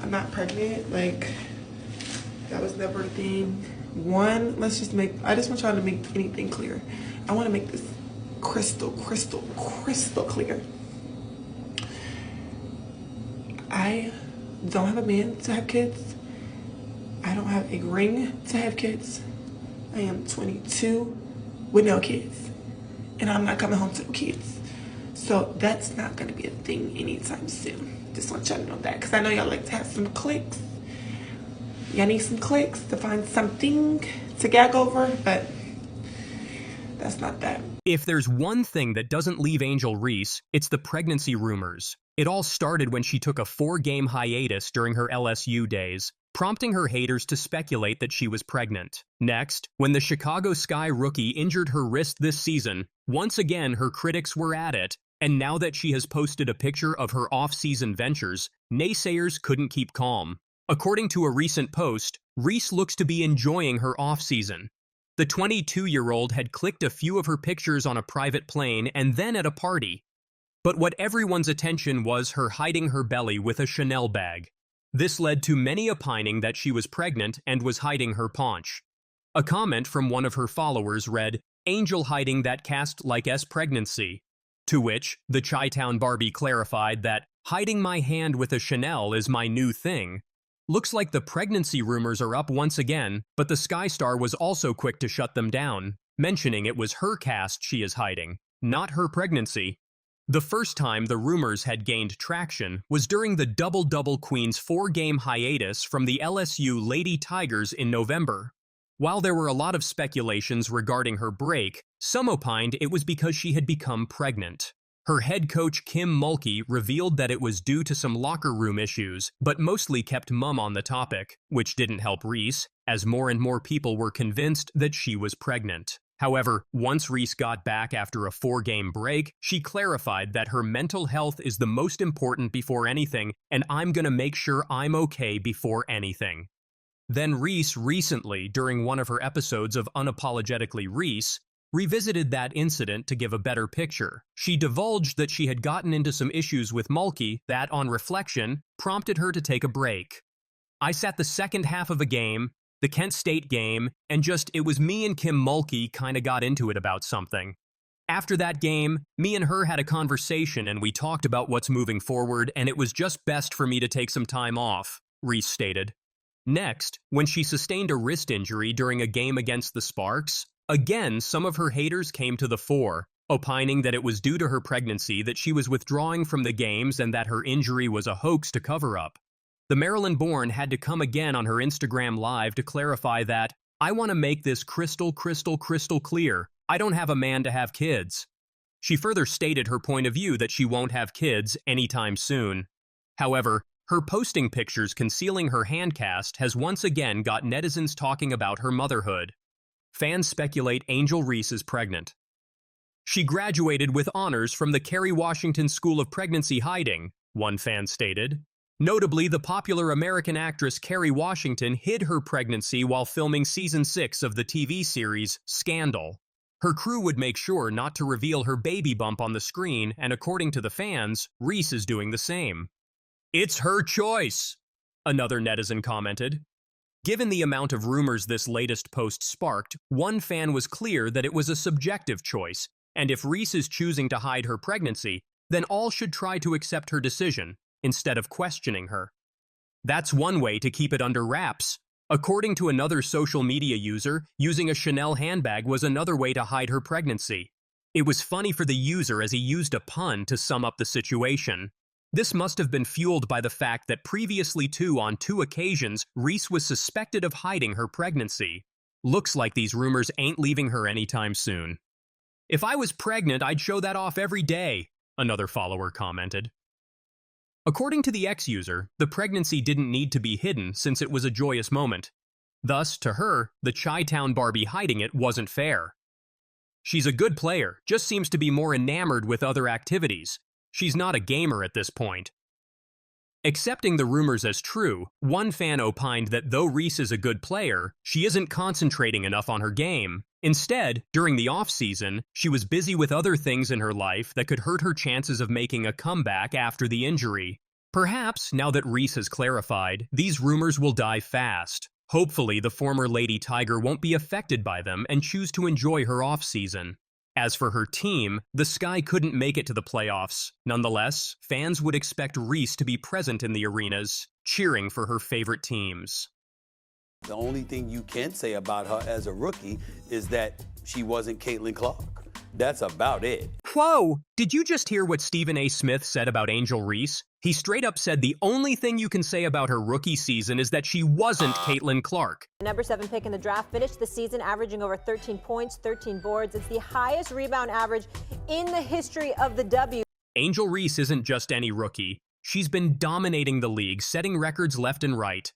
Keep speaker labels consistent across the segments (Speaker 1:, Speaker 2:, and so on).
Speaker 1: I'm not pregnant. Like, that was never a thing. One, I just want y'all to make anything clear. I want to make this crystal clear. I don't have a man to have kids. I don't have a ring to have kids. I am 22 with no kids. And I'm not coming home to no kids. So that's not going to be a thing anytime soon. Just want y'all to know that. Because I know y'all like to have some clicks. Y'all need some clicks to find something to gag over. But that's not that.
Speaker 2: If there's one thing that doesn't leave Angel Reese, it's the pregnancy rumors. It all started when she took a 4-game hiatus during her LSU days, prompting her haters to speculate that she was pregnant. Next, when the Chicago Sky rookie injured her wrist this season, once again her critics were at it, and now that she has posted a picture of her off-season ventures, naysayers couldn't keep calm. According to a recent post, Reese looks to be enjoying her off-season. The 22-year-old had clicked a few of her pictures on a private plane and then at a party. But what everyone's attention was her hiding her belly with a Chanel bag. This led to many opining that she was pregnant and was hiding her paunch. A comment from one of her followers read, "Angel hiding that cast like S pregnancy." To which, the Chi-Town Barbie clarified that, "Hiding my hand with a Chanel is my new thing." Looks like the pregnancy rumors are up once again, but the Sky Star was also quick to shut them down, mentioning it was her cast she is hiding, not her pregnancy. The first time the rumors had gained traction was during the Double-Double Queen's 4-game hiatus from the LSU Lady Tigers in November. While there were a lot of speculations regarding her break, some opined it was because she had become pregnant. Her head coach Kim Mulkey revealed that it was due to some locker room issues, but mostly kept mum on the topic, which didn't help Reese, as more and more people were convinced that she was pregnant. However, once Reese got back after a 4-game break, she clarified that her mental health is the most important before anything, and I'm gonna make sure I'm okay before anything. Then Reese recently, during one of her episodes of Unapologetically Reese, revisited that incident to give a better picture. She divulged that she had gotten into some issues with Mulkey that, on reflection, prompted her to take a break. "I sat the second half of a game, the Kent State game, and it was me and Kim Mulkey kinda got into it about something. After that game, me and her had a conversation and we talked about what's moving forward, and it was just best for me to take some time off," Reese stated. Next, when she sustained a wrist injury during a game against the Sparks, again some of her haters came to the fore, opining that it was due to her pregnancy that she was withdrawing from the games and that her injury was a hoax to cover up. The Maryland-born had to come again on her Instagram Live to clarify that, "I want to make this crystal clear. I don't have a man to have kids." She further stated her point of view that she won't have kids anytime soon. However, her posting pictures concealing her hand cast has once again got netizens talking about her motherhood. Fans speculate Angel Reese is pregnant. "She graduated with honors from the Kerry Washington School of Pregnancy Hiding," one fan stated. Notably, the popular American actress Kerry Washington hid her pregnancy while filming Season 6 of the TV series Scandal. Her crew would make sure not to reveal her baby bump on the screen, and according to the fans, Reese is doing the same. "It's her choice," another netizen commented. Given the amount of rumors this latest post sparked, one fan was clear that it was a subjective choice, and if Reese is choosing to hide her pregnancy, then all should try to accept her decision, instead of questioning her. That's one way to keep it under wraps. According to another social media user, using a Chanel handbag was another way to hide her pregnancy. It was funny for the user as he used a pun to sum up the situation. This must have been fueled by the fact that previously on two occasions, Reese was suspected of hiding her pregnancy. Looks like these rumors ain't leaving her anytime soon. "If I was pregnant, I'd show that off every day," another follower commented. According to the ex-user, the pregnancy didn't need to be hidden since it was a joyous moment. Thus, to her, the Chi-Town Barbie hiding it wasn't fair. "She's a good player, just seems to be more enamored with other activities. She's not a gamer at this point." Accepting the rumors as true, one fan opined that though Reese is a good player, she isn't concentrating enough on her game. Instead, during the off-season, she was busy with other things in her life that could hurt her chances of making a comeback after the injury. Perhaps, now that Reese has clarified, these rumors will die fast. Hopefully, the former Lady Tiger won't be affected by them and choose to enjoy her off-season. As for her team, the Sky couldn't make it to the playoffs. Nonetheless, fans would expect Reese to be present in the arenas, cheering for her favorite teams.
Speaker 3: The only thing you can say about her as a rookie is that she wasn't Caitlin Clark. That's about it.
Speaker 2: Whoa! Did you just hear what Stephen A. Smith said about Angel Reese? He straight up said the only thing you can say about her rookie season is that she wasn't Caitlin Clark.
Speaker 4: The number 7 pick in the draft finished the season averaging over 13 points, 13 boards. It's the highest rebound average in the history of the W.
Speaker 2: Angel Reese isn't just any rookie. She's been dominating the league, setting records left and right.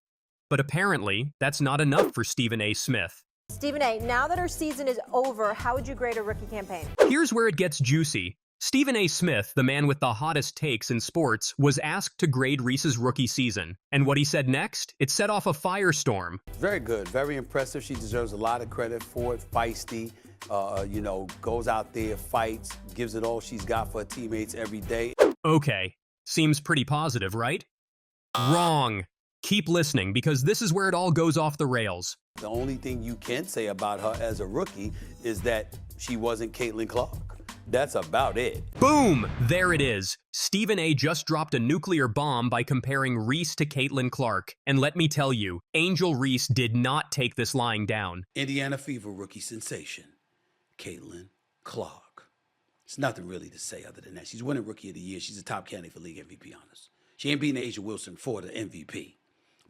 Speaker 2: But apparently, that's not enough for Stephen A. Smith.
Speaker 4: Stephen A., now that her season is over, how would you grade her rookie campaign?
Speaker 2: Here's where it gets juicy. Stephen A. Smith, the man with the hottest takes in sports, was asked to grade Reese's rookie season. And what he said next? It set off a firestorm.
Speaker 3: Very good, very impressive. She deserves a lot of credit for it. Feisty, goes out there, fights, gives it all she's got for her teammates every day.
Speaker 2: Okay, seems pretty positive, right? Wrong. Keep listening, because this is where it all goes off the rails.
Speaker 3: The only thing you can say about her as a rookie is that she wasn't Caitlin Clark. That's about it.
Speaker 2: Boom! There it is. Stephen A. just dropped a nuclear bomb by comparing Reese to Caitlin Clark. And let me tell you, Angel Reese did not take this lying down.
Speaker 3: Indiana Fever rookie sensation, Caitlin Clark. There's nothing really to say other than that. She's winning Rookie of the Year. She's a top candidate for league MVP honors. She ain't beating Asia Wilson for the MVP.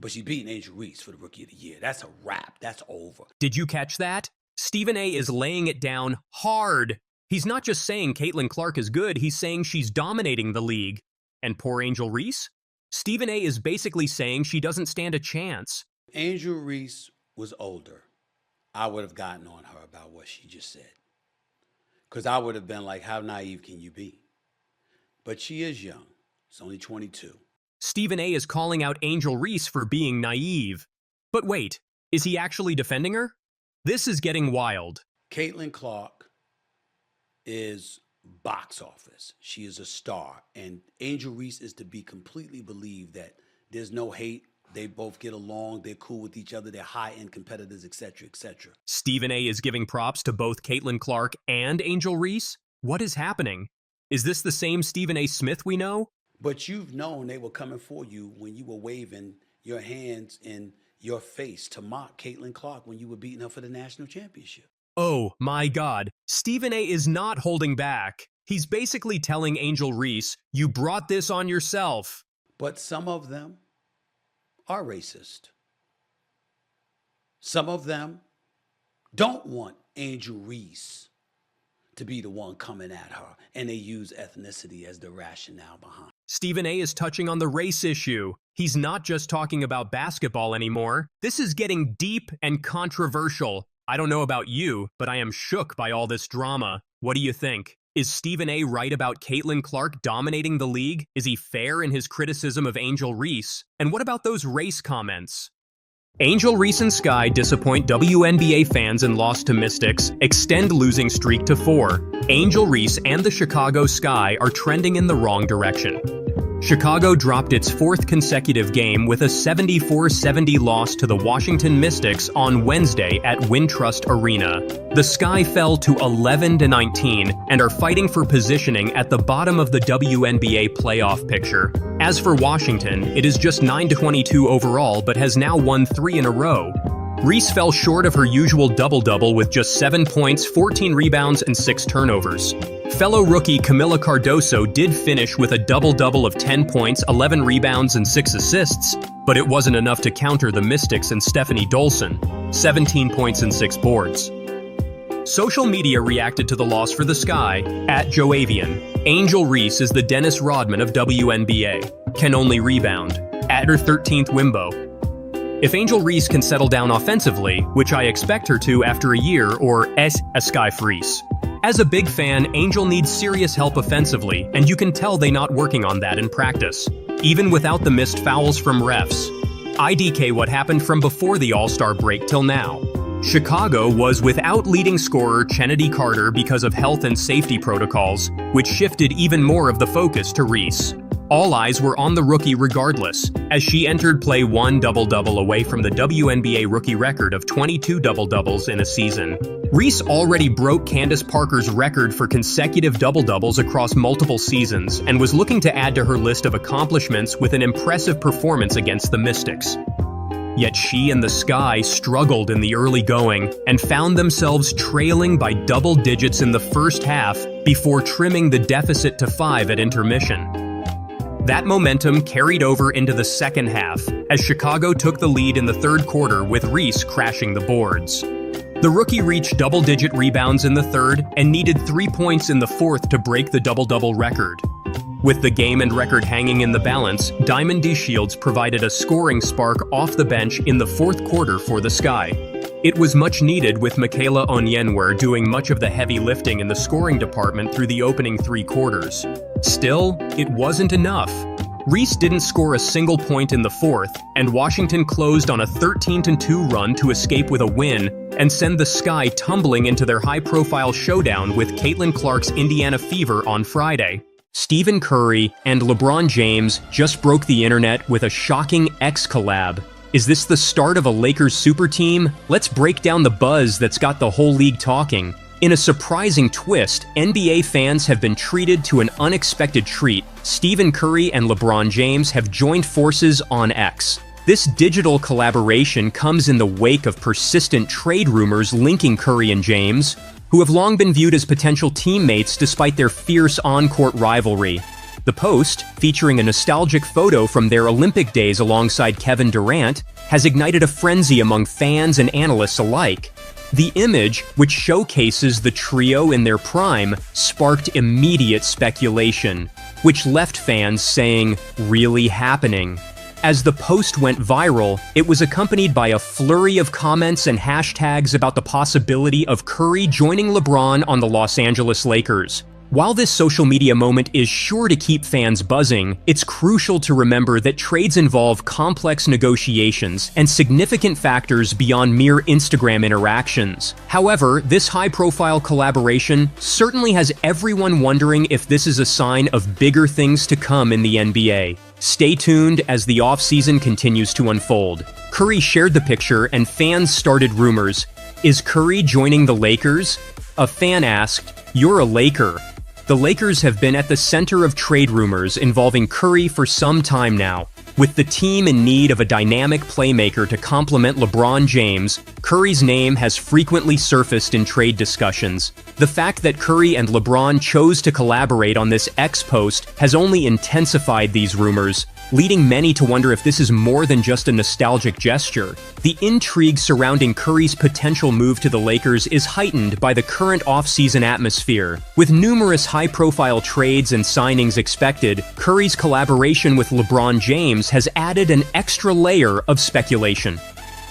Speaker 3: But she's beating Angel Reese for the Rookie of the Year. That's a wrap. That's over.
Speaker 2: Did you catch that? Stephen A. is laying it down hard. He's not just saying Caitlin Clark is good, he's saying she's dominating the league. And poor Angel Reese? Stephen A. is basically saying she doesn't stand a chance.
Speaker 3: Angel Reese was older. I would have gotten on her about what she just said. Because I would have been like, how naive can you be? But she is young. She's only 22.
Speaker 2: Stephen A. is calling out Angel Reese for being naive. But wait, is he actually defending her? This is getting wild.
Speaker 3: Caitlin Clark is box office. She is a star. And Angel Reese is to be completely believed that there's no hate. They both get along. They're cool with each other. They're high-end competitors, etc., etc.
Speaker 2: Stephen A. is giving props to both Caitlin Clark and Angel Reese? What is happening? Is this the same Stephen A. Smith we know?
Speaker 3: But you've known they were coming for you when you were waving your hands in your face to mock Caitlin Clark when you were beating her for the national championship.
Speaker 2: Oh my God, Stephen A. is not holding back. He's basically telling Angel Reese, you brought this on yourself.
Speaker 3: But some of them are racist. Some of them don't want Angel Reese to be the one coming at her, and they use ethnicity as the rationale behind.
Speaker 2: Stephen A. is touching on the race issue. He's not just talking about basketball anymore. This is getting deep and controversial. I don't know about you, but I am shook by all this drama. What do you think? Is Stephen A. right about Caitlin Clark dominating the league? Is he fair in his criticism of Angel Reese? And what about those race comments? Angel Reese and Sky disappoint WNBA fans and loss to Mystics, extend losing streak to 4. Angel Reese and the Chicago Sky are trending in the wrong direction. Chicago dropped its 4th consecutive game with a 74-70 loss to the Washington Mystics on Wednesday at Wintrust Arena. The Sky fell to 11-19 and are fighting for positioning at the bottom of the WNBA playoff picture. As for Washington, it is just 9-22 overall but has now won 3 in a row. Reese fell short of her usual double-double with just 7 points, 14 rebounds, and 6 turnovers. Fellow rookie Camila Cardoso did finish with a double-double of 10 points, 11 rebounds, and 6 assists, but it wasn't enough to counter the Mystics and Stephanie Dolson, 17 points and 6 boards. Social media reacted to the loss for the Sky, at Joavian. Angel Reese is the Dennis Rodman of WNBA, can only rebound, at her 13th Wimbo. If Angel Reese can settle down offensively, which I expect her to after a year, or a Sky Reese. As a big fan, Angel needs serious help offensively, and you can tell they're not working on that in practice, even without the missed fouls from refs. IDK what happened from before the All-Star break till now. Chicago was without leading scorer Chennedy Carter because of health and safety protocols, which shifted even more of the focus to Reese. All eyes were on the rookie regardless, as she entered play one double-double away from the WNBA rookie record of 22 double-doubles in a season. Reese already broke Candace Parker's record for consecutive double-doubles across multiple seasons and was looking to add to her list of accomplishments with an impressive performance against the Mystics. Yet she and the Sky struggled in the early going and found themselves trailing by double digits in the first half before trimming the deficit to 5 at intermission. That momentum carried over into the second half as Chicago took the lead in the third quarter with Reese crashing the boards. The rookie reached double-digit rebounds in the third and needed 3 points in the fourth to break the double-double record. With the game and record hanging in the balance, Diamond D. Shields provided a scoring spark off the bench in the fourth quarter for the Sky. It was much needed, with Michaela Onyenwere doing much of the heavy lifting in the scoring department through the opening 3 quarters. Still, it wasn't enough. Reese didn't score a single point in the fourth, and Washington closed on a 13-2 run to escape with a win and send the Sky tumbling into their high-profile showdown with Caitlin Clark's Indiana Fever on Friday. Stephen Curry and LeBron James just broke the internet with a shocking X collab. Is this the start of a Lakers super team? Let's break down the buzz that's got the whole league talking. In a surprising twist, NBA fans have been treated to an unexpected treat. Stephen Curry and LeBron James have joined forces on X. This digital collaboration comes in the wake of persistent trade rumors linking Curry and James, who have long been viewed as potential teammates despite their fierce on-court rivalry. The post, featuring a nostalgic photo from their Olympic days alongside Kevin Durant, has ignited a frenzy among fans and analysts alike. The image, which showcases the trio in their prime, sparked immediate speculation, which left fans saying, "Really happening?" As the post went viral, it was accompanied by a flurry of comments and hashtags about the possibility of Curry joining LeBron on the Los Angeles Lakers. While this social media moment is sure to keep fans buzzing, it's crucial to remember that trades involve complex negotiations and significant factors beyond mere Instagram interactions. However, this high-profile collaboration certainly has everyone wondering if this is a sign of bigger things to come in the NBA. Stay tuned as the offseason continues to unfold. Curry shared the picture and fans started rumors. Is Curry joining the Lakers? A fan asked, "You're a Laker." The Lakers have been at the center of trade rumors involving Curry for some time now. With the team in need of a dynamic playmaker to complement LeBron James, Curry's name has frequently surfaced in trade discussions. The fact that Curry and LeBron chose to collaborate on this X post has only intensified these rumors, leading many to wonder if this is more than just a nostalgic gesture. The intrigue surrounding Curry's potential move to the Lakers is heightened by the current offseason atmosphere. With numerous high-profile trades and signings expected, Curry's collaboration with LeBron James has added an extra layer of speculation.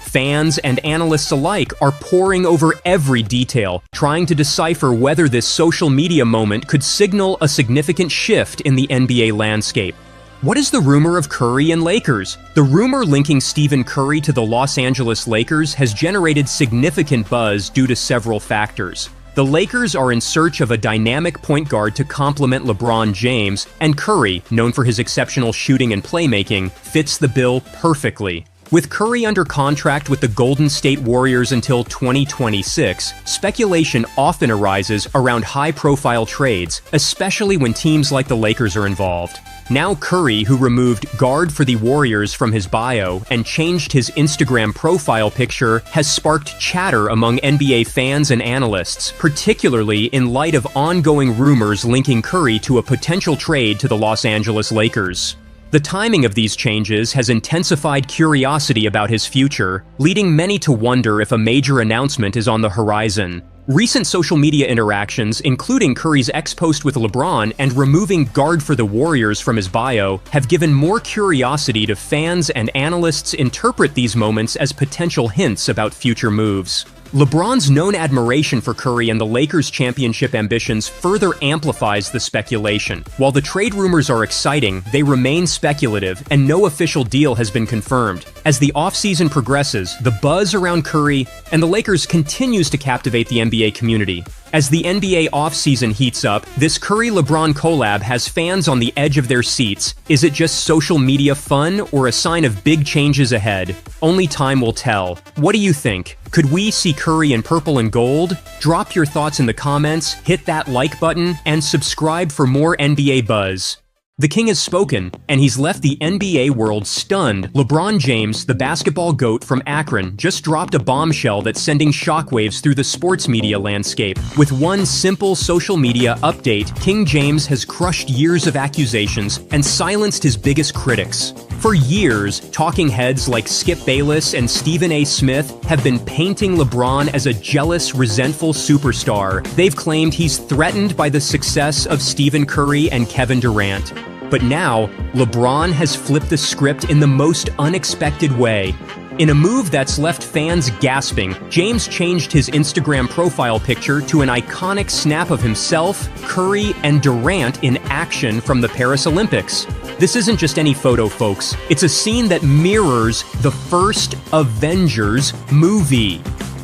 Speaker 2: Fans and analysts alike are poring over every detail, trying to decipher whether this social media moment could signal a significant shift in the NBA landscape. What is the rumor of Curry and Lakers? The rumor linking Stephen Curry to the Los Angeles Lakers has generated significant buzz due to several factors. The Lakers are in search of a dynamic point guard to complement LeBron James, and Curry, known for his exceptional shooting and playmaking, fits the bill perfectly. With Curry under contract with the Golden State Warriors until 2026, speculation often arises around high-profile trades, especially when teams like the Lakers are involved. Now Curry, who removed "guard for the Warriors" from his bio and changed his Instagram profile picture, has sparked chatter among NBA fans and analysts, particularly in light of ongoing rumors linking Curry to a potential trade to the Los Angeles Lakers. The timing of these changes has intensified curiosity about his future, leading many to wonder if a major announcement is on the horizon. Recent social media interactions, including Curry's ex-post with LeBron and removing "guard for the Warriors" from his bio, have given more curiosity to fans, and analysts interpret these moments as potential hints about future moves. LeBron's known admiration for Curry and the Lakers' championship ambitions further amplifies the speculation. While the trade rumors are exciting, they remain speculative, and no official deal has been confirmed. As the offseason progresses, the buzz around Curry and the Lakers continues to captivate the NBA community. As the NBA offseason heats up, this Curry-LeBron collab has fans on the edge of their seats. Is it just social media fun or a sign of big changes ahead? Only time will tell. What do you think? Could we see Curry in purple and gold? Drop your thoughts in the comments, hit that like button, and subscribe for more NBA buzz. The king has spoken, and he's left the NBA world stunned. LeBron James, the basketball GOAT from Akron, just dropped a bombshell that's sending shockwaves through the sports media landscape. With one simple social media update, King James has crushed years of accusations and silenced his biggest critics. For years, talking heads like Skip Bayless and Stephen A. Smith have been painting LeBron as a jealous, resentful superstar. They've claimed he's threatened by the success of Stephen Curry and Kevin Durant. But now, LeBron has flipped the script in the most unexpected way. In a move that's left fans gasping, James changed his Instagram profile picture to an iconic snap of himself, Curry, and Durant in action from the Paris Olympics. This isn't just any photo, folks. It's a scene that mirrors the first Avengers movie.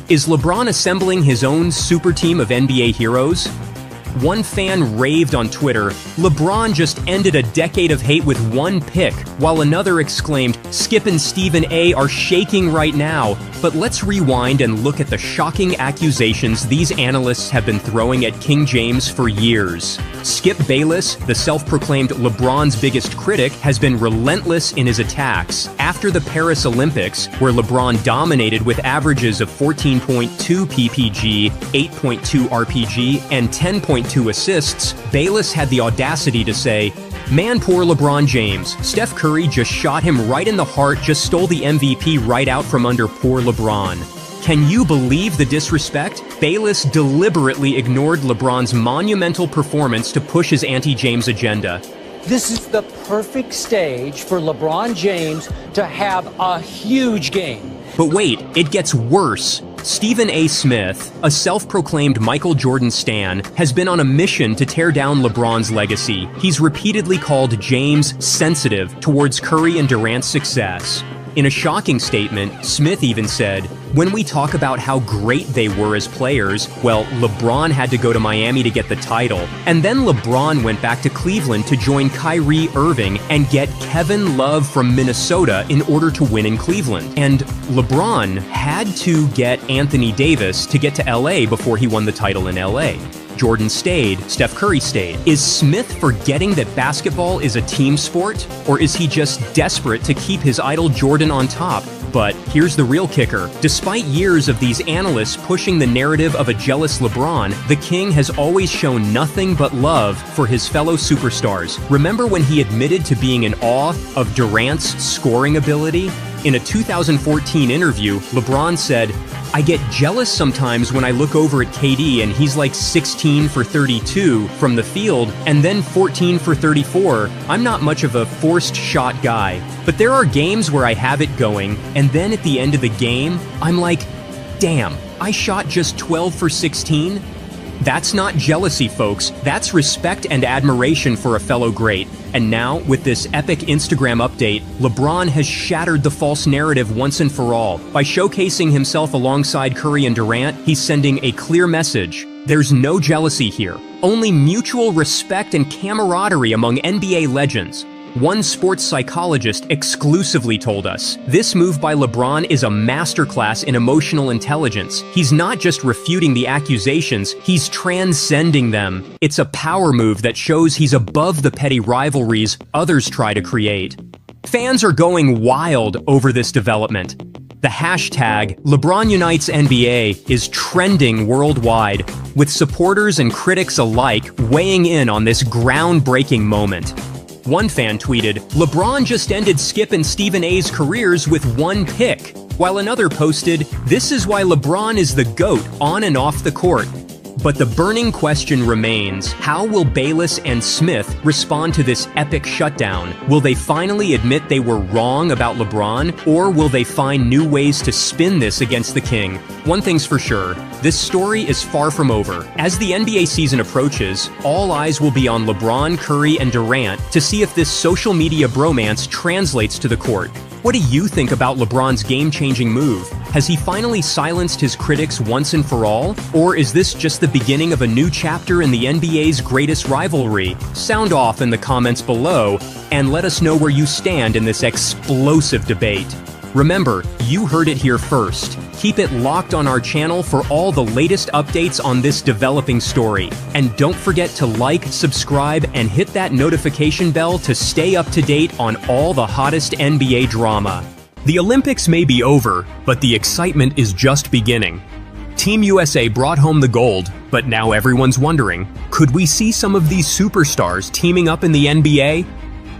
Speaker 2: Is LeBron assembling his own super team of NBA heroes? One fan raved on Twitter, "LeBron just ended a decade of hate with one pick," while another exclaimed, "Skip and Stephen A are shaking right now." But let's rewind and look at the shocking accusations these analysts have been throwing at King James for years. Skip Bayless, the self-proclaimed LeBron's biggest critic, has been relentless in his attacks. After the Paris Olympics, where LeBron dominated with averages of 14.2 PPG, 8.2 RPG, and 10.2 assists, Bayless had the audacity to say, "Man, poor LeBron James. Steph Curry just shot him right in the heart, just stole the MVP right out from under poor LeBron." Can you believe the disrespect? Bayless deliberately ignored LeBron's monumental performance to push his anti-James agenda.
Speaker 5: This is the perfect stage for LeBron James to have a huge game.
Speaker 2: But wait, it gets worse. Stephen A. Smith, a self-proclaimed Michael Jordan stan, has been on a mission to tear down LeBron's legacy. He's repeatedly called James sensitive towards Curry and Durant's success. In a shocking statement, Smith even said, "When we talk about how great they were as players, well, LeBron had to go to Miami to get the title. And then LeBron went back to Cleveland to join Kyrie Irving and get Kevin Love from Minnesota in order to win in Cleveland. And LeBron had to get Anthony Davis to get to LA before he won the title in LA. Jordan stayed, Steph Curry stayed." Is Smith forgetting that basketball is a team sport? Or is he just desperate to keep his idol Jordan on top? But here's the real kicker. Despite years of these analysts pushing the narrative of a jealous LeBron, the king has always shown nothing but love for his fellow superstars. Remember when he admitted to being in awe of Durant's scoring ability? In a 2014 interview, LeBron said, "I get jealous sometimes when I look over at KD and he's like 16 for 32 from the field and then 14 for 34. I'm not much of a forced shot guy. But there are games where I have it going, and then at the end of the game, I'm like, damn, I shot just 12 for 16? That's not jealousy, folks. That's respect and admiration for a fellow great. And now, with this epic Instagram update, LeBron has shattered the false narrative once and for all. By showcasing himself alongside Curry and Durant, he's sending a clear message. There's no jealousy here, only mutual respect and camaraderie among NBA legends. One sports psychologist exclusively told us, this move by LeBron is a masterclass in emotional intelligence. He's not just refuting the accusations, he's transcending them. It's a power move that shows he's above the petty rivalries others try to create. Fans are going wild over this development. The hashtag LeBronUnitesNBA is trending worldwide, with supporters and critics alike weighing in on this groundbreaking moment. One fan tweeted, "LeBron just ended Skip and Stephen A's careers with one pick," while another posted, "This is why LeBron is the GOAT on and off the court." But the burning question remains, how will Bayless and Smith respond to this epic shutdown? Will they finally admit they were wrong about LeBron, or will they find new ways to spin this against the King? One thing's for sure, this story is far from over. As the NBA season approaches, all eyes will be on LeBron, Curry, and Durant to see if this social media bromance translates to the court. What do you think about LeBron's game-changing move? Has he finally silenced his critics once and for all? Or is this just the beginning of a new chapter in the NBA's greatest rivalry? Sound off in the comments below and let us know where you stand in this explosive debate. Remember, you heard it here first. Keep it locked on our channel for all the latest updates on this developing story. And don't forget to like, subscribe, and hit that notification bell to stay up to date on all the hottest NBA drama. The Olympics may be over, but the excitement is just beginning. Team USA brought home the gold, but now everyone's wondering, could we see some of these superstars teaming up in the NBA?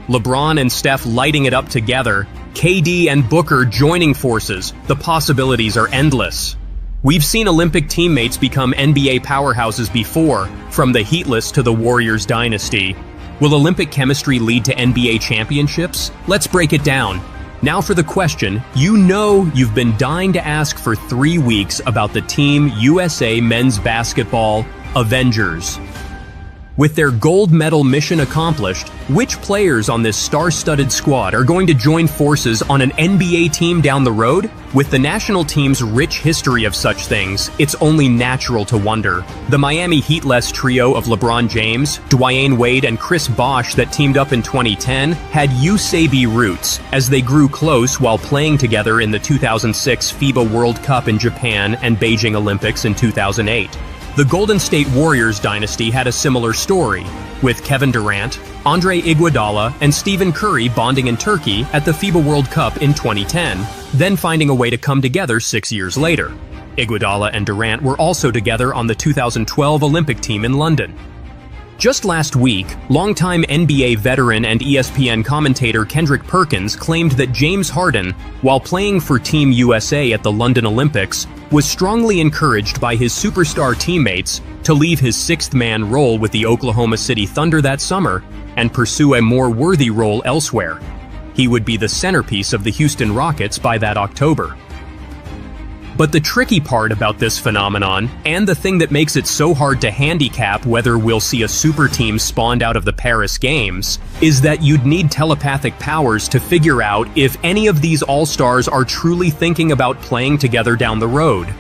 Speaker 2: LeBron and Steph lighting it up together, KD and Booker joining forces, the possibilities are endless. We've seen Olympic teammates become NBA powerhouses before, from the Heatless to the Warriors dynasty. Will Olympic chemistry lead to NBA championships? Let's break it down. Now for the question you know you've been dying to ask for 3 weeks about the Team USA men's basketball Avengers. With their gold medal mission accomplished, which players on this star-studded squad are going to join forces on an NBA team down the road? With the national team's rich history of such things, it's only natural to wonder. The Miami Heat-less trio of LeBron James, Dwyane Wade, and Chris Bosh that teamed up in 2010 had USAB roots, as they grew close while playing together in the 2006 FIBA World Cup in Japan and Beijing Olympics in 2008. The Golden State Warriors dynasty had a similar story, with Kevin Durant, Andre Iguodala, and Stephen Curry bonding in Turkey at the FIBA World Cup in 2010, then finding a way to come together 6 years later. Iguodala and Durant were also together on the 2012 Olympic team in London. Just last week, longtime NBA veteran and ESPN commentator Kendrick Perkins claimed that James Harden, while playing for Team USA at the London Olympics, was strongly encouraged by his superstar teammates to leave his sixth-man role with the Oklahoma City Thunder that summer and pursue a more worthy role elsewhere. He would be the centerpiece of the Houston Rockets by that October. But the tricky part about this phenomenon, and the thing that makes it so hard to handicap whether we'll see a super team spawned out of the Paris Games, is that you'd need telepathic powers to figure out if any of these all-stars are truly thinking about playing together down the road.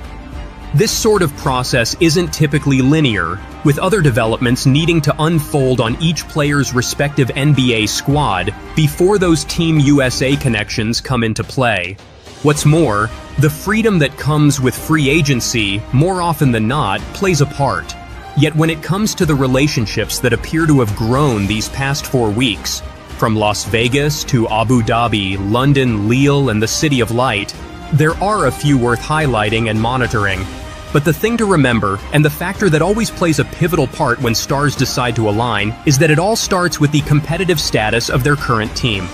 Speaker 2: This sort of process isn't typically linear, with other developments needing to unfold on each player's respective NBA squad before those Team USA connections come into play. What's more, the freedom that comes with free agency, more often than not, plays a part. Yet when it comes to the relationships that appear to have grown these past 4 weeks, from Las Vegas to Abu Dhabi, London, Lille, and the City of Light, there are a few worth highlighting and monitoring. But the thing to remember, and the factor that always plays a pivotal part when stars decide to align, is that it all starts with the competitive status of their current team.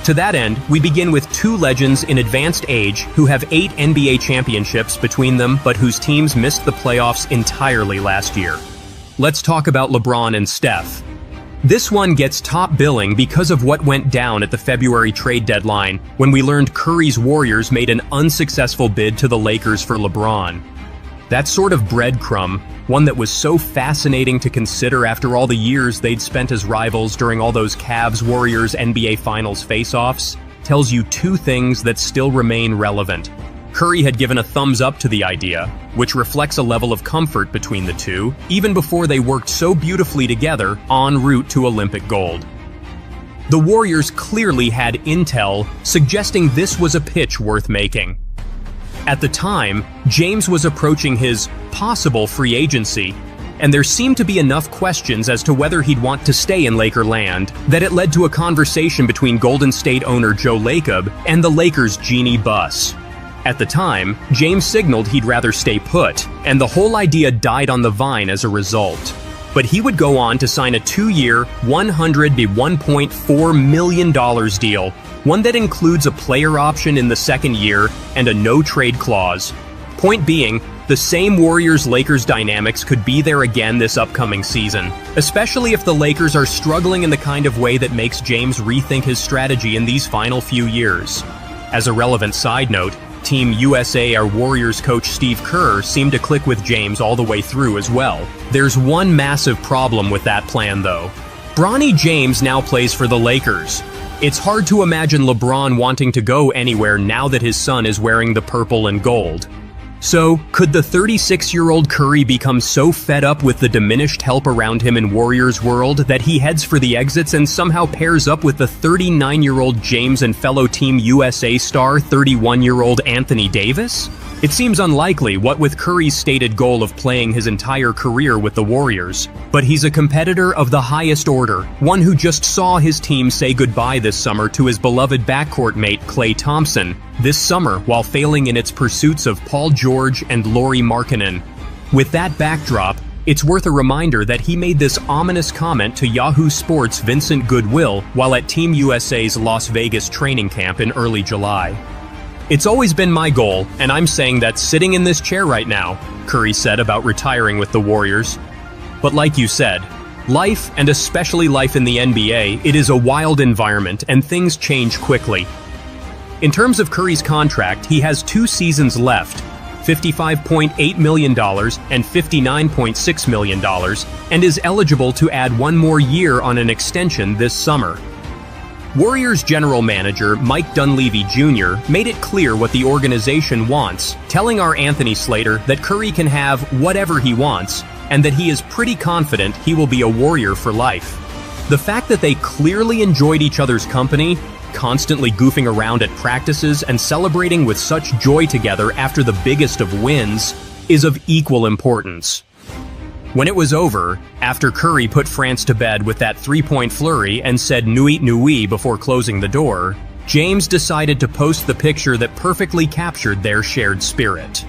Speaker 2: To that end, we begin with 2 legends in advanced age who have 8 NBA championships between them but whose teams missed the playoffs entirely last year. Let's talk about LeBron and Steph. This one gets top billing because of what went down at the February trade deadline when we learned Curry's Warriors made an unsuccessful bid to the Lakers for LeBron. That sort of breadcrumb, one that was so fascinating to consider after all the years they'd spent as rivals during all those Cavs-Warriors NBA Finals face-offs, tells you 2 things that still remain relevant. Curry had given a thumbs up to the idea, which reflects a level of comfort between the two, even before they worked so beautifully together en route to Olympic gold. The Warriors clearly had intel suggesting this was a pitch worth making. At the time, James was approaching his possible free agency, and there seemed to be enough questions as to whether he'd want to stay in Lakerland that it led to a conversation between Golden State owner Joe Lacob and the Lakers' Jeannie Buss. At the time, James signaled he'd rather stay put, and the whole idea died on the vine as a result. But he would go on to sign a 2-year, $100 to $1.4 million deal, one that includes a player option in the second year and a no-trade clause. Point being, the same Warriors-Lakers dynamics could be there again this upcoming season, especially if the Lakers are struggling in the kind of way that makes James rethink his strategy in these final few years. As a relevant side note, Team USA, our Warriors coach Steve Kerr, seemed to click with James all the way through as well. There's one massive problem with that plan, though. Bronny James now plays for the Lakers. It's hard to imagine LeBron wanting to go anywhere now that his son is wearing the purple and gold. So, could the 36-year-old Curry become so fed up with the diminished help around him in Warriors world that he heads for the exits and somehow pairs up with the 39-year-old James and fellow Team USA star 31-year-old Anthony Davis? It seems unlikely, what with Curry's stated goal of playing his entire career with the Warriors. But he's a competitor of the highest order, one who just saw his team say goodbye this summer to his beloved backcourt mate Klay Thompson, this summer while failing in its pursuits of Paul George and Lauri Markkanen. With that backdrop, it's worth a reminder that he made this ominous comment to Yahoo Sports' Vincent Goodwill while at Team USA's Las Vegas training camp in early July. "It's always been my goal, and I'm saying that sitting in this chair right now," Curry said about retiring with the Warriors. But like you said, life, and especially life in the NBA, it is a wild environment and things change quickly. In terms of Curry's contract, he has 2 seasons left, $55.8 million and $59.6 million, and is eligible to add 1 more year on an extension this summer. Warriors general manager Mike Dunleavy Jr. made it clear what the organization wants, telling our Anthony Slater that Curry can have whatever he wants, and that he is pretty confident he will be a Warrior for life. The fact that they clearly enjoyed each other's company, constantly goofing around at practices and celebrating with such joy together after the biggest of wins, is of equal importance. When it was over, after Curry put France to bed with that 3-point flurry and said "Nuit Nuit" before closing the door, James decided to post the picture that perfectly captured their shared spirit.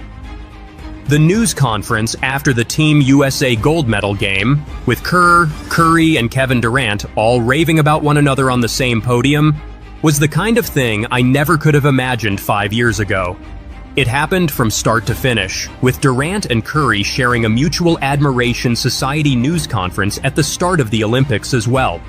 Speaker 2: The news conference after the Team USA gold medal game, with Kerr, Curry, and Kevin Durant all raving about one another on the same podium, was the kind of thing I never could have imagined 5 years ago. It happened from start to finish, with Durant and Curry sharing a Mutual Admiration Society news conference at the start of the Olympics as well.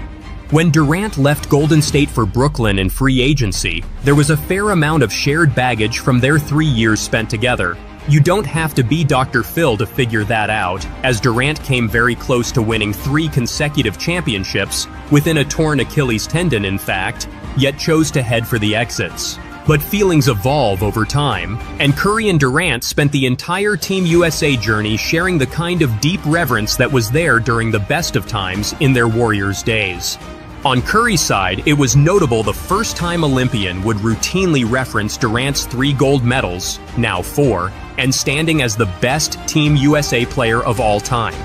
Speaker 2: When Durant left Golden State for Brooklyn in free agency, there was a fair amount of shared baggage from their 3 years spent together. You don't have to be Dr. Phil to figure that out, as Durant came very close to winning 3 consecutive championships, within a torn Achilles tendon in fact, yet chose to head for the exits. But feelings evolve over time, and Curry and Durant spent the entire Team USA journey sharing the kind of deep reverence that was there during the best of times in their Warriors days. On Curry's side, it was notable the first-time Olympian would routinely reference Durant's 3 gold medals, now 4, and standing as the best Team USA player of all time.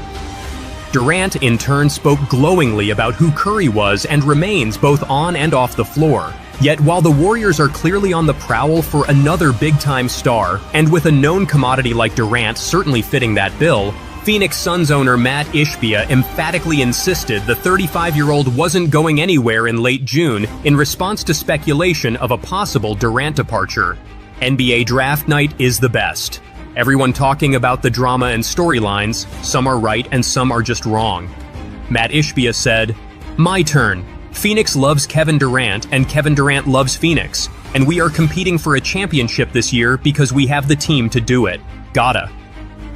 Speaker 2: Durant, in turn, spoke glowingly about who Curry was and remains both on and off the floor. Yet while the Warriors are clearly on the prowl for another big-time star, and with a known commodity like Durant certainly fitting that bill, Phoenix Suns owner Matt Ishbia emphatically insisted the 35-year-old wasn't going anywhere in late June in response to speculation of a possible Durant departure. NBA draft night is the best. Everyone talking about the drama and storylines, some are right and some are just wrong. Matt Ishbia said, "My turn. Phoenix loves Kevin Durant, and Kevin Durant loves Phoenix, and we are competing for a championship this year because we have the team to do it. Gotta."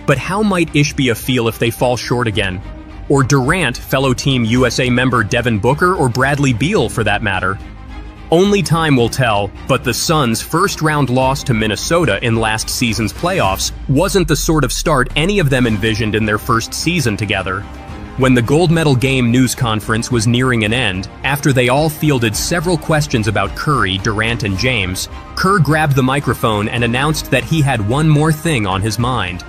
Speaker 2: But how might Ishbia feel if they fall short again? Or Durant, fellow Team USA member Devin Booker, or Bradley Beal for that matter? Only time will tell, but the Suns' first-round loss to Minnesota in last season's playoffs wasn't the sort of start any of them envisioned in their first season together. When the gold medal game news conference was nearing an end, after they all fielded several questions about Curry, Durant, and James, Kerr grabbed the microphone and announced that he had one more thing on his mind.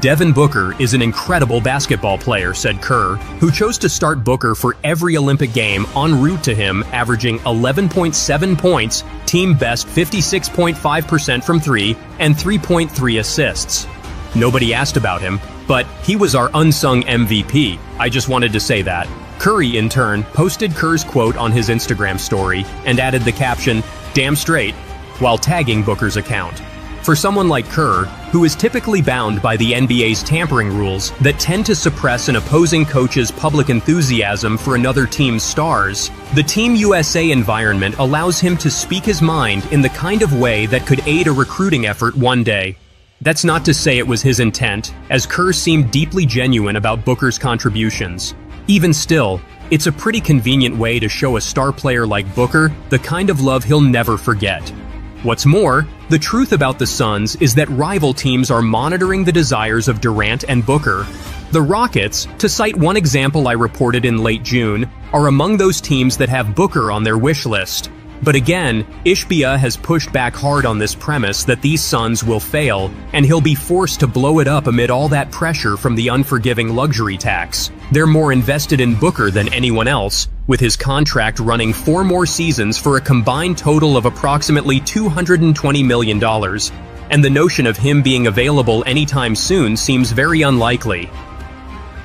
Speaker 2: "Devin Booker is an incredible basketball player," said Kerr, who chose to start Booker for every Olympic game en route to him, averaging 11.7 points, team best 56.5% from 3, and 3.3 assists. Nobody asked about him, but he was our unsung MVP. I just wanted to say that. Curry, in turn, posted Kerr's quote on his Instagram story and added the caption, "Damn straight," while tagging Booker's account. For someone like Kerr, who is typically bound by the NBA's tampering rules that tend to suppress an opposing coach's public enthusiasm for another team's stars, the Team USA environment allows him to speak his mind in the kind of way that could aid a recruiting effort one day. That's not to say it was his intent, as Kerr seemed deeply genuine about Booker's contributions. Even still, it's a pretty convenient way to show a star player like Booker the kind of love he'll never forget. What's more, the truth about the Suns is that rival teams are monitoring the desires of Durant and Booker. The Rockets, to cite one example I reported in late June, are among those teams that have Booker on their wish list. But again, Ishbia has pushed back hard on this premise that these Suns will fail, and he'll be forced to blow it up amid all that pressure from the unforgiving luxury tax. They're more invested in Booker than anyone else, with his contract running 4 more seasons for a combined total of approximately $220 million, and the notion of him being available anytime soon seems very unlikely.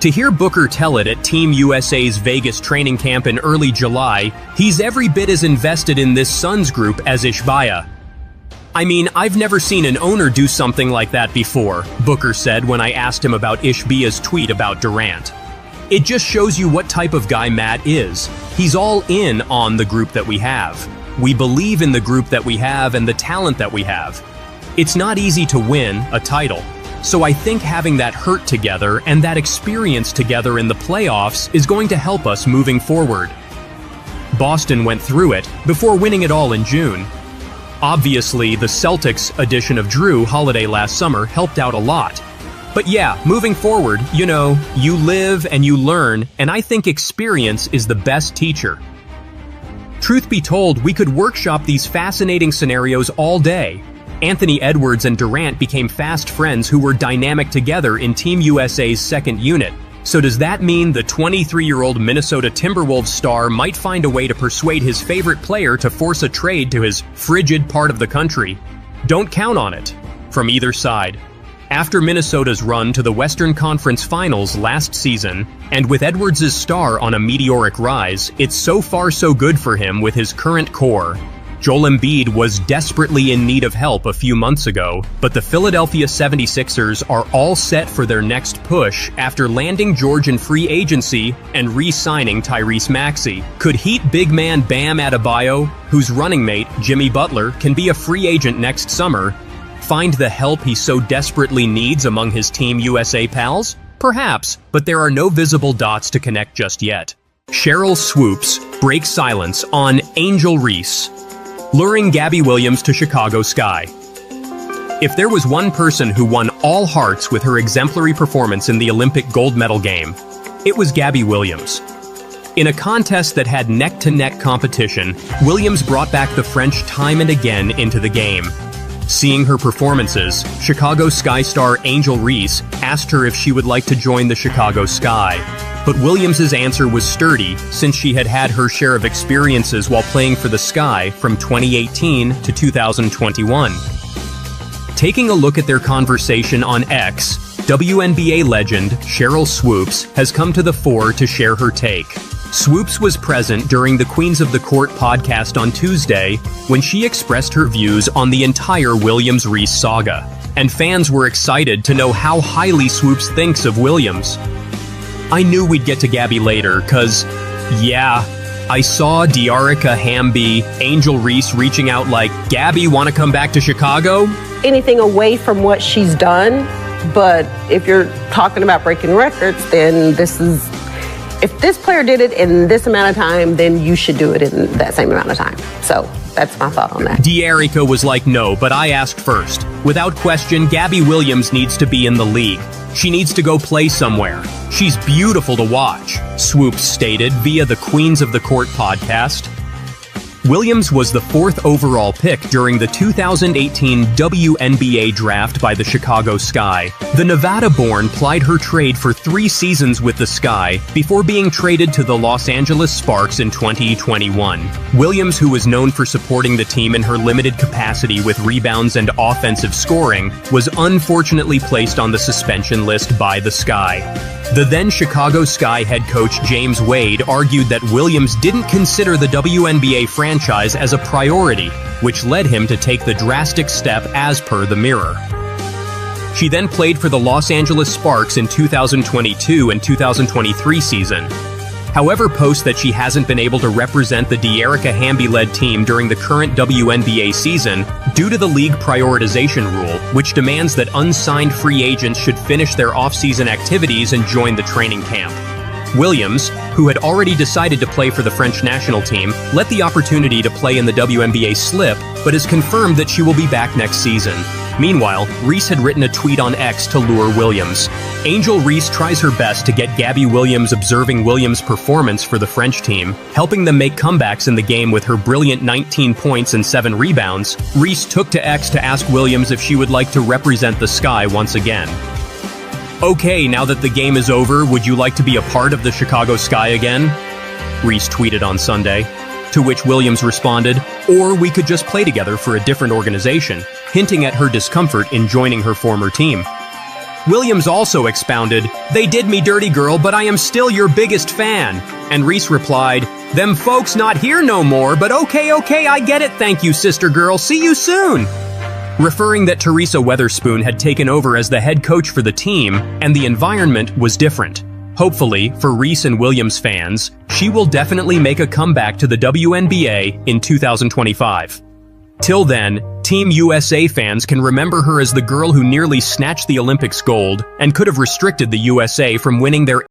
Speaker 2: To hear Booker tell it at Team USA's Vegas training camp in early July, he's every bit as invested in this Suns group as Ishbia. I mean, I've never seen an owner do something like that before, Booker said when I asked him about Ishbia's tweet about Durant. It just shows you what type of guy Matt is. He's all in on the group that we have. We believe in the group that we have and the talent that we have. It's not easy to win a title. So I think having that hurt together and that experience together in the playoffs is going to help us moving forward. Boston went through it before winning it all in June. Obviously, the Celtics addition of Drew Holiday last summer helped out a lot. But yeah, moving forward, you know, you live and you learn, and I think experience is the best teacher. Truth be told, we could workshop these fascinating scenarios all day. Anthony Edwards and Durant became fast friends who were dynamic together in Team USA's second unit. So does that mean the 23-year-old Minnesota Timberwolves star might find a way to persuade his favorite player to force a trade to his frigid part of the country? Don't count on it, from either side. After Minnesota's run to the Western Conference Finals last season, and with Edwards' star on a meteoric rise, it's so far so good for him with his current core. Joel Embiid was desperately in need of help a few months ago, but the Philadelphia 76ers are all set for their next push after landing George in free agency and re-signing Tyrese Maxey. Could Heat big man Bam Adebayo, whose running mate, Jimmy Butler, can be a free agent next summer, find the help he so desperately needs among his Team USA pals? Perhaps, but there are no visible dots to connect just yet. Cheryl Swoops breaks silence on Angel Reese, luring Gabby Williams to Chicago Sky. If there was one person who won all hearts with her exemplary performance in the Olympic gold medal game, it was Gabby Williams. In a contest that had neck-to-neck competition, Williams brought back the French time and again into the game. Seeing her performances, Chicago Sky star Angel Reese asked her if she would like to join the Chicago Sky. But Williams' answer was sturdy, since she had had her share of experiences while playing for the Sky from 2018 to 2021. Taking a look at their conversation on X, WNBA legend Cheryl Swoops has come to the fore to share her take. Swoops was present during the Queens of the Court podcast on Tuesday when she expressed her views on the entire Williams-Reese saga, and fans were excited to know how highly Swoops thinks of Williams. I knew we'd get to Gabby later, cause, yeah, I saw Diarika Hamby, Angel Reese reaching out like, Gabby, wanna come back to Chicago?
Speaker 6: Anything away from what she's done, but if you're talking about breaking records, then if this player did it in this amount of time, then you should do it in that same amount of time. So that's my thought on that.
Speaker 2: Diarika was like, no, but I asked first. Without question, Gabby Williams needs to be in the league. She needs to go play somewhere. She's beautiful to watch, Swoops stated via the Queens of the Court podcast. Williams was the 4th overall pick during the 2018 WNBA draft by the Chicago Sky. The Nevada-born plied her trade for 3 seasons with the Sky before being traded to the Los Angeles Sparks in 2021. Williams, who was known for supporting the team in her limited capacity with rebounds and offensive scoring, was unfortunately placed on the suspension list by the Sky. The then Chicago Sky head coach James Wade argued that Williams didn't consider the WNBA franchise franchise as a priority, which led him to take the drastic step as per the Mirror. She then played for the Los Angeles Sparks in 2022 and 2023 season. However, posts that she hasn't been able to represent the De'Erica Hamby-led team during the current WNBA season due to the league prioritization rule, which demands that unsigned free agents should finish their off-season activities and join the training camp. Williams, who had already decided to play for the French national team, let the opportunity to play in the WNBA slip, but has confirmed that she will be back next season. Meanwhile, Reese had written a tweet on X to lure Williams. Angel Reese tries her best to get Gabby Williams observing Williams' performance for the French team, helping them make comebacks in the game with her brilliant 19 points and 7 rebounds. Reese took to X to ask Williams if she would like to represent the Sky once again. "Okay, now that the game is over, would you like to be a part of the Chicago Sky again?" Reese tweeted on Sunday. To which Williams responded, "Or we could just play together for a different organization," hinting at her discomfort in joining her former team. Williams also expounded, "They did me dirty, girl, but I am still your biggest fan." And Reese replied, "Them folks not here no more, but okay, I get it, thank you, sister girl, see you soon." Referring that Teresa Weatherspoon had taken over as the head coach for the team, and the environment was different. Hopefully, for Reese and Williams fans, she will definitely make a comeback to the WNBA in 2025. Till then, Team USA fans can remember her as the girl who nearly snatched the Olympics gold and could have restricted the USA from winning their